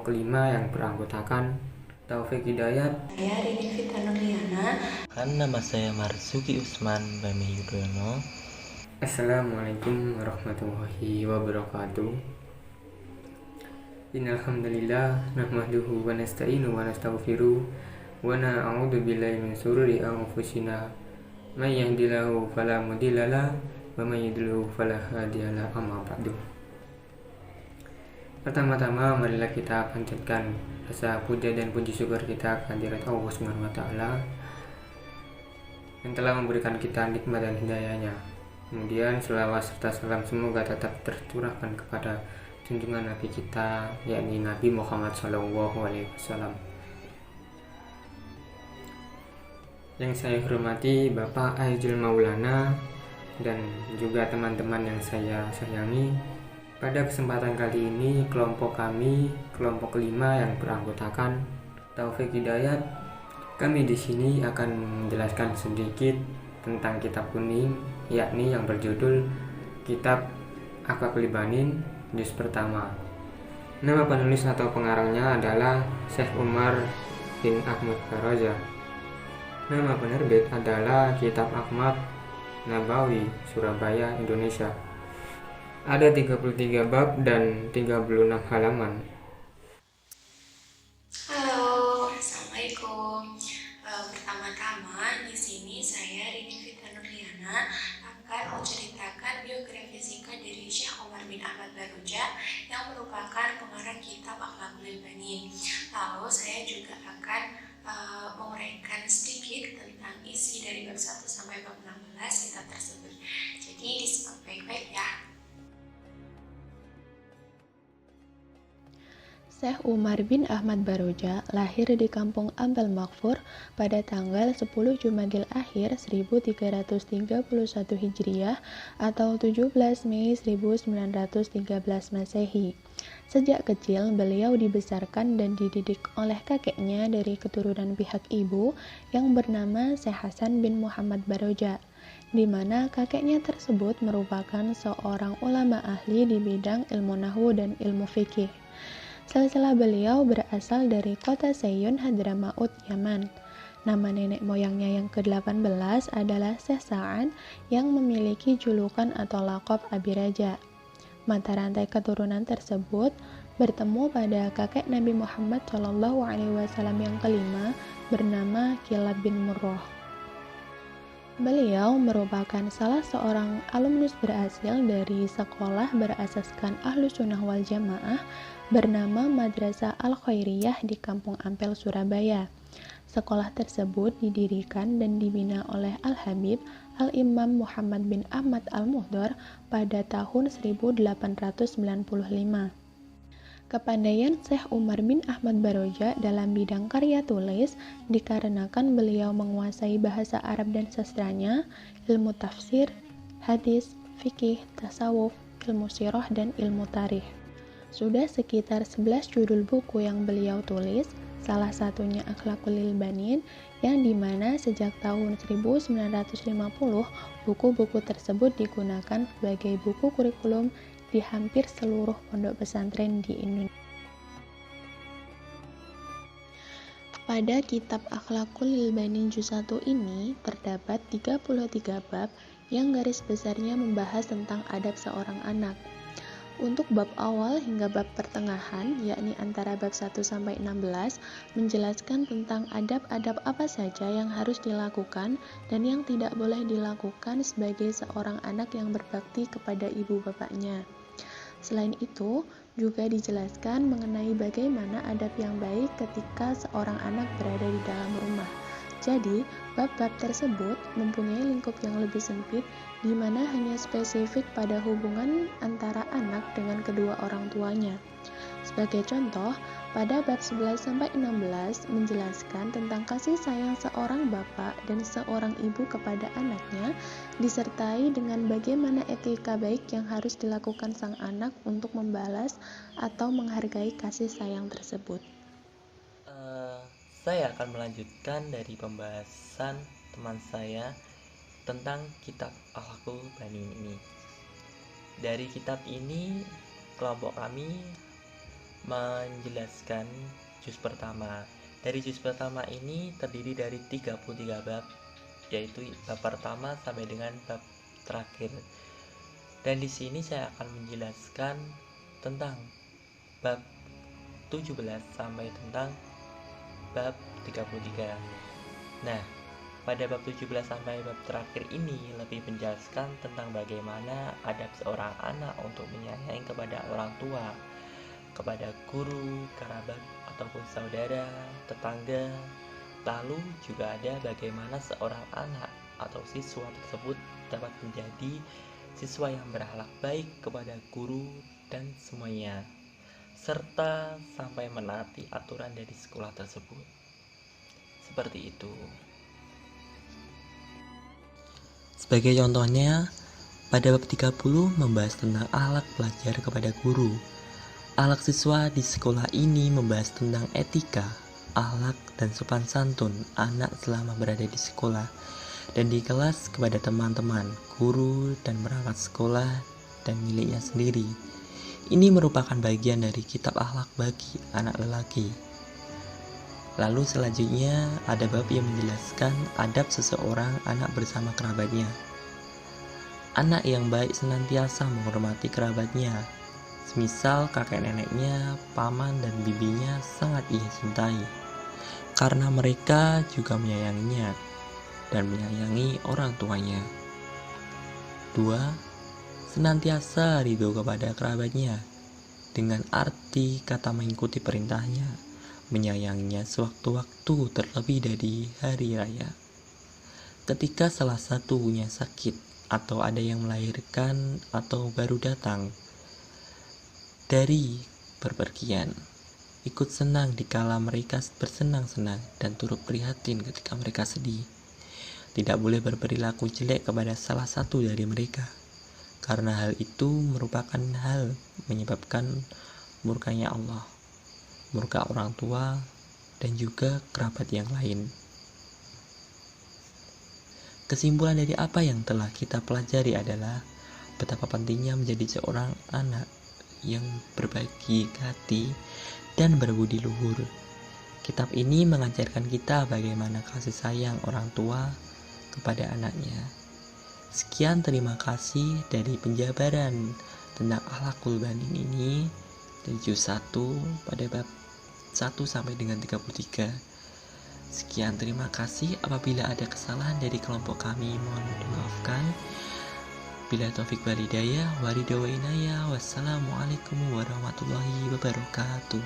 kelompok kelima yang beranggotakan Taufik Hidayat. Saya Rini Fitri Nurliana. Nama saya Marzuki Usman Bami Yudhoyono. Assalamualaikum warahmatullahi wabarakatuh. Innalhamdulillah nahmaduhu wa nasta'inu wa nastaghfiruh wa na'udzu billahi min shururi anfusina may yahdihillahu fala mudhillalah wa may yudlil fala hadiyalah. Amma ba'du. Pertama-tama marilah kita panjatkan rasa puja dan puji syukur kita kehadirat Allah Subhanahu wa taala yang telah memberikan kita nikmat dan hidayahnya. Kemudian selawat serta salam semoga tetap tercurahkan kepada junjungan Nabi kita, yakni Nabi Muhammad SAW. Yang saya hormati Bapak Aizul Maulana dan juga teman-teman yang saya sayangi. Pada kesempatan kali ini kelompok kami, kelompok kelima yang beranggotakan Taufik Hidayat, kami di sini akan menjelaskan sedikit tentang kitab kuning, yakni yang berjudul Kitab Akhlaqul Banin juz pertama. Nama penulis atau pengarangnya adalah Syekh Umar bin Ahmad Baroja. Nama penerbit adalah Kitab Ahmad Nabawi, Surabaya, Indonesia. Ada 33 bab dan 36 halaman. Halo, assalamualaikum. Pertama-tama di sini saya Rini Fitri Nurliana akan menceritakan biografi singkat dari Syekh Umar bin Ahmad Baroja yang merupakan pengarang kitab Akhlaqul Banin. Lalu saya juga akan menguraikan sedikit tentang isi dari bab 1 sampai bab 16 kitab tersebut. Jadi disimak baik-baik ya. Syekh Umar bin Ahmad Baroja lahir di kampung Ampel Makfur pada tanggal 10 Jumadil Akhir 1331 Hijriah atau 17 Mei 1913 Masehi. Sejak kecil beliau dibesarkan dan dididik oleh kakeknya dari keturunan pihak ibu yang bernama Syekh Hasan bin Muhammad Baroja, di mana kakeknya tersebut merupakan seorang ulama ahli di bidang ilmu nahwu dan ilmu fikih. Silsilah beliau berasal dari kota Seyun, Hadramaut, Yaman. Nama nenek moyangnya yang ke-18 adalah Syekh Sa'ad yang memiliki julukan atau laqab Abi Raja. Mata rantai keturunan tersebut bertemu pada kakek Nabi Muhammad SAW yang kelima bernama Kilab bin Murrah. Beliau merupakan salah seorang alumnus berhasil dari sekolah berasaskan Ahlus Sunnah wal Jamaah bernama Madrasah Al-Khairiyah di Kampung Ampel, Surabaya. Sekolah tersebut didirikan dan dibina oleh Al-Habib Al-Imam Muhammad bin Ahmad Al-Muhdar pada tahun 1895. Kepandaian Syekh Umar bin Ahmad Baroja dalam bidang karya tulis dikarenakan beliau menguasai bahasa Arab dan sastranya, ilmu tafsir, hadis, fikih, tasawuf, ilmu sirah, dan ilmu tarikh. Sudah sekitar 11 judul buku yang beliau tulis, salah satunya Akhlaqul Banin, yang dimana sejak tahun 1950 buku-buku tersebut digunakan sebagai buku kurikulum di hampir seluruh pondok pesantren di Indonesia. Pada kitab Akhlaqul Banin juz 1 ini terdapat 33 bab yang garis besarnya membahas tentang adab seorang anak. Untuk bab awal hingga bab pertengahan, yakni antara bab 1 sampai 16, menjelaskan tentang adab-adab apa saja yang harus dilakukan dan yang tidak boleh dilakukan sebagai seorang anak yang berbakti kepada ibu bapaknya. Selain itu, juga dijelaskan mengenai bagaimana adab yang baik ketika seorang anak berada di dalam rumah. Jadi, bab-bab tersebut mempunyai lingkup yang lebih sempit, di mana hanya spesifik pada hubungan antara anak dengan kedua orang tuanya. Sebagai contoh, pada bab 11-16 menjelaskan tentang kasih sayang seorang bapak dan seorang ibu kepada anaknya, disertai dengan bagaimana etika baik yang harus dilakukan sang anak untuk membalas atau menghargai kasih sayang tersebut. Saya akan melanjutkan dari pembahasan teman saya tentang kitab Akhlaqul Banin ini. Dari kitab ini, kelompok kami menjelaskan juz pertama. Dari juz pertama ini terdiri dari 33 bab, yaitu bab pertama sampai dengan bab terakhir. Dan di sini saya akan menjelaskan tentang bab 17 sampai tentang bab 33. Nah, pada bab 17 sampai bab terakhir ini lebih menjelaskan tentang bagaimana adab seorang anak untuk menyayangi kepada orang tua, kepada guru, kerabat, ataupun saudara, tetangga. Lalu juga ada bagaimana seorang anak atau siswa tersebut dapat menjadi siswa yang berakhlak baik kepada guru dan semuanya, serta sampai menaati aturan dari sekolah tersebut. Seperti itu. Sebagai contohnya, pada bab 30 membahas tentang akhlak pelajar kepada guru. Akhlak siswa di sekolah ini membahas tentang etika, akhlak, dan sopan santun anak selama berada di sekolah dan di kelas kepada teman-teman, guru, dan perangkat sekolah dan miliknya sendiri. Ini merupakan bagian dari kitab akhlak bagi anak lelaki. Lalu selanjutnya ada bab yang menjelaskan adab seseorang anak bersama kerabatnya. Anak yang baik senantiasa menghormati kerabatnya. Semisal kakek neneknya, paman dan bibinya sangat ia cintai, karena mereka juga menyayanginya dan menyayangi orang tuanya. 2. Senantiasa ridho kepada kerabatnya, dengan arti kata mengikuti perintahnya, menyayanginya sewaktu-waktu terlebih dari hari raya. Ketika salah satunya sakit atau ada yang melahirkan atau baru datang dari berpergian, ikut senang dikala mereka bersenang-senang dan turut prihatin ketika mereka sedih. Tidak boleh berperilaku jelek kepada salah satu dari mereka, karena hal itu merupakan hal menyebabkan murkanya Allah, murka orang tua, dan juga kerabat yang lain. Kesimpulan dari apa yang telah kita pelajari adalah betapa pentingnya menjadi seorang anak yang berbagi hati dan berbudi luhur. Kitab ini mengajarkan kita bagaimana kasih sayang orang tua kepada anaknya. Sekian, terima kasih dari penjabaran tentang akhlakul banin ini dari juz 1 pada bab 1 sampai dengan 33. Sekian, terima kasih. Apabila ada kesalahan dari kelompok kami, mohon dimaafkan. Bila taufik wal hidayah, waridha wa inayah. Wassalamualaikum warahmatullahi wabarakatuh.